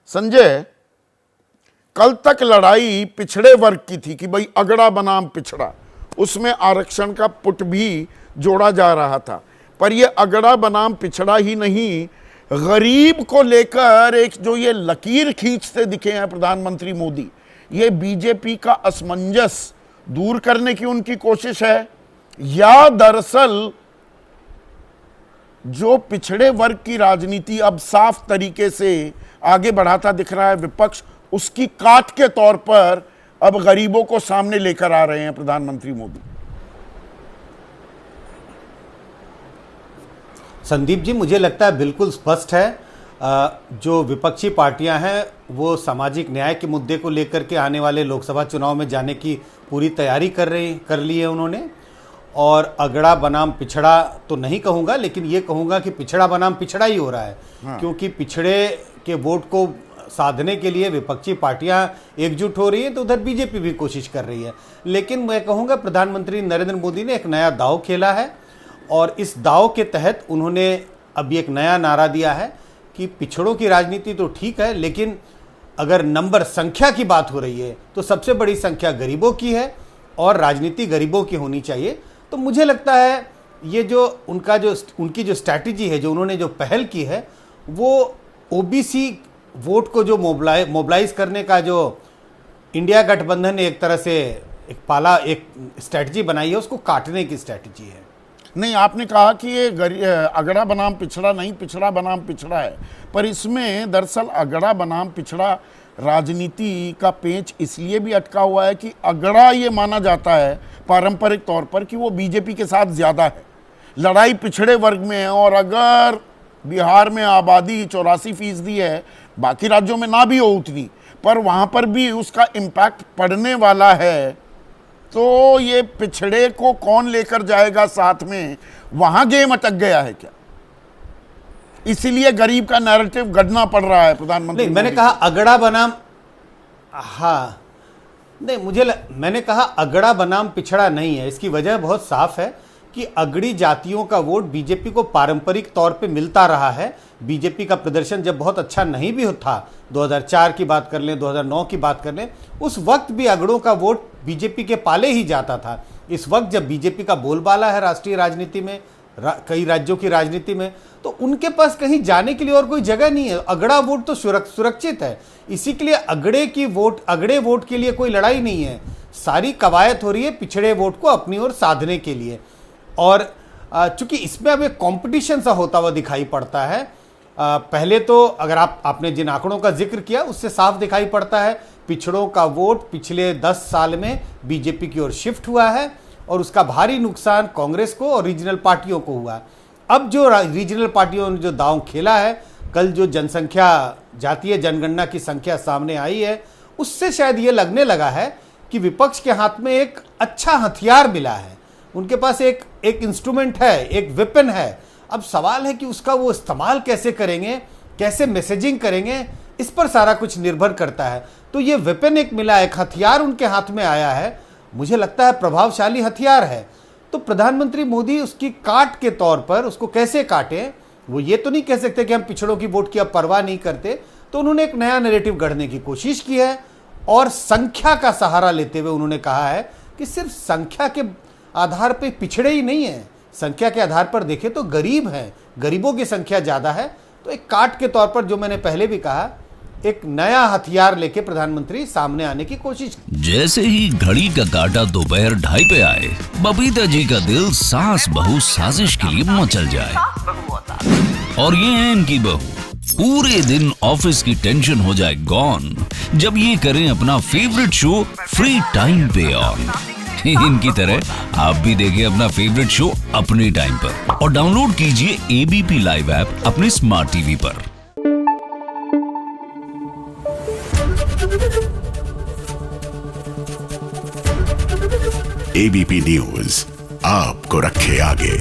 संजय, कल तक लड़ाई पिछड़े वर्ग की थी कि भाई अगड़ा बनाम पिछड़ा, उसमें आरक्षण का पुट भी जोड़ा जा रहा था। पर ये अगड़ा बनाम पिछड़ा ही नहीं, गरीब को लेकर एक जो ये लकीर खींचते दिखे हैं प्रधानमंत्री मोदी, ये बीजेपी का असमंजस दूर करने की उनकी कोशिश है, या दरअसल जो पिछड़े वर्ग की राजनीति अब साफ तरीके से आगे बढ़ाता दिख रहा है विपक्ष, उसकी काट के तौर पर अब गरीबों को सामने लेकर आ रहे हैं प्रधानमंत्री मोदी। संदीप जी, मुझे लगता है बिल्कुल स्पष्ट है, जो विपक्षी पार्टियां हैं वो सामाजिक न्याय के मुद्दे को लेकर के आने वाले लोकसभा चुनाव में जाने की पूरी तैयारी कर ली है उन्होंने। और अगड़ा बनाम पिछड़ा तो नहीं कहूँगा, लेकिन ये कहूँगा कि पिछड़ा बनाम पिछड़ा ही हो रहा है। हाँ। क्योंकि पिछड़े के वोट को साधने के लिए विपक्षी पार्टियां एकजुट हो रही हैं, तो उधर बीजेपी भी कोशिश कर रही है। लेकिन मैं कहूँगा प्रधानमंत्री नरेंद्र मोदी ने एक नया दांव खेला है, और इस दांव के तहत उन्होंने अभी एक नया नारा दिया है कि पिछड़ों की राजनीति तो ठीक है, लेकिन अगर नंबर संख्या की बात हो रही है तो सबसे बड़ी संख्या गरीबों की है और राजनीति गरीबों की होनी चाहिए। तो मुझे लगता है ये जो उनकी जो स्ट्रैटेजी है, जो उन्होंने जो पहल की है, वो ओबीसी वोट को जो मोबिलाइज करने का जो इंडिया गठबंधन ने एक तरह से एक स्ट्रैटेजी बनाई है, उसको काटने की स्ट्रैटेजी है। नहीं, आपने कहा कि ये अगड़ा बनाम पिछड़ा नहीं, पिछड़ा बनाम पिछड़ा है, पर इसमें दरअसल अगड़ा बनाम पिछड़ा राजनीति का पेंच इसलिए भी अटका हुआ है कि अगड़ा ये माना जाता है पारंपरिक तौर पर कि वो बीजेपी के साथ ज़्यादा है, लड़ाई पिछड़े वर्ग में है। और अगर बिहार में आबादी 84% है, बाकी राज्यों में ना भी हो उतनी, पर वहाँ पर भी उसका इम्पैक्ट पड़ने वाला है, तो ये पिछड़े को कौन लेकर जाएगा साथ में, वहाँ गेम अटक गया है क्या? इसीलिए गरीब का नैरेटिव गढ़ना पड़ रहा है प्रधानमंत्री। मैंने कहा अगड़ा बनाम, हाँ नहीं, मैंने कहा अगड़ा बनाम पिछड़ा नहीं है। इसकी वजह बहुत साफ है कि अगड़ी जातियों का वोट बीजेपी को पारंपरिक तौर पे मिलता रहा है। बीजेपी का प्रदर्शन जब बहुत अच्छा नहीं भी था, 2004 की बात कर लें, 2009 की बात कर लें, उस वक्त भी अगड़ों का वोट बीजेपी के पाले ही जाता था। इस वक्त जब बीजेपी का बोलबाला है राष्ट्रीय राजनीति में, कई राज्यों की राजनीति में, तो उनके पास कहीं जाने के लिए और कोई जगह नहीं है। अगड़ा वोट तो सुरक्षित है, इसी के लिए अगड़े वोट के लिए कोई लड़ाई नहीं है। सारी कवायद हो रही है पिछड़े वोट को अपनी ओर साधने के लिए। और चूंकि इसमें अब एक कंपटीशन सा होता हुआ दिखाई पड़ता है। पहले तो अगर आपने जिन आंकड़ों का जिक्र किया उससे साफ दिखाई पड़ता है पिछड़ों का वोट पिछले 10 साल में बीजेपी की ओर शिफ्ट हुआ है, और उसका भारी नुकसान कांग्रेस को और रीजनल पार्टियों को हुआ। अब जो रीजनल पार्टियों ने जो दांव खेला है, कल जो जनसंख्या, जातीय जनगणना की संख्या सामने आई है, उससे शायद ये लगने लगा है कि विपक्ष के हाथ में एक अच्छा हथियार मिला है। उनके पास एक इंस्ट्रूमेंट है, एक वेपन है। अब सवाल है कि उसका वो इस्तेमाल कैसे करेंगे, कैसे मैसेजिंग करेंगे, इस पर सारा कुछ निर्भर करता है। तो ये वेपन एक मिला, एक हथियार उनके हाथ में आया है, मुझे लगता है प्रभावशाली हथियार है। तो प्रधानमंत्री मोदी उसकी काट के तौर पर उसको कैसे काटें, वो ये तो नहीं कह सकते कि हम पिछड़ों की वोट की अब परवाह नहीं करते। तो उन्होंने एक नया नैरेटिव गढ़ने की कोशिश की है, और संख्या का सहारा लेते हुए उन्होंने कहा है कि सिर्फ संख्या के आधार पर पिछड़े ही नहीं है, संख्या के आधार पर देखें तो गरीब हैं, गरीबों की संख्या ज़्यादा है। तो एक काट के तौर पर, जो मैंने पहले भी कहा, एक नया हथियार लेके प्रधानमंत्री सामने आने की कोशिश। जैसे ही घड़ी का काटा दोपहर 2:30 पे आए, बबीता जी का दिल सास बहू साजिश के लिए मचल जाए। और ये है इनकी बहू, पूरे दिन ऑफिस की टेंशन हो जाए गॉन जब ये करें अपना फेवरेट शो फ्री टाइम पे ऑन। इनकी तरह आप भी देखिए अपना फेवरेट शो अपने टाइम पर, और डाउनलोड कीजिए एबीपी लाइव ऐप अपने स्मार्ट टीवी पर। एबीपी न्यूज आपको रखे आगे।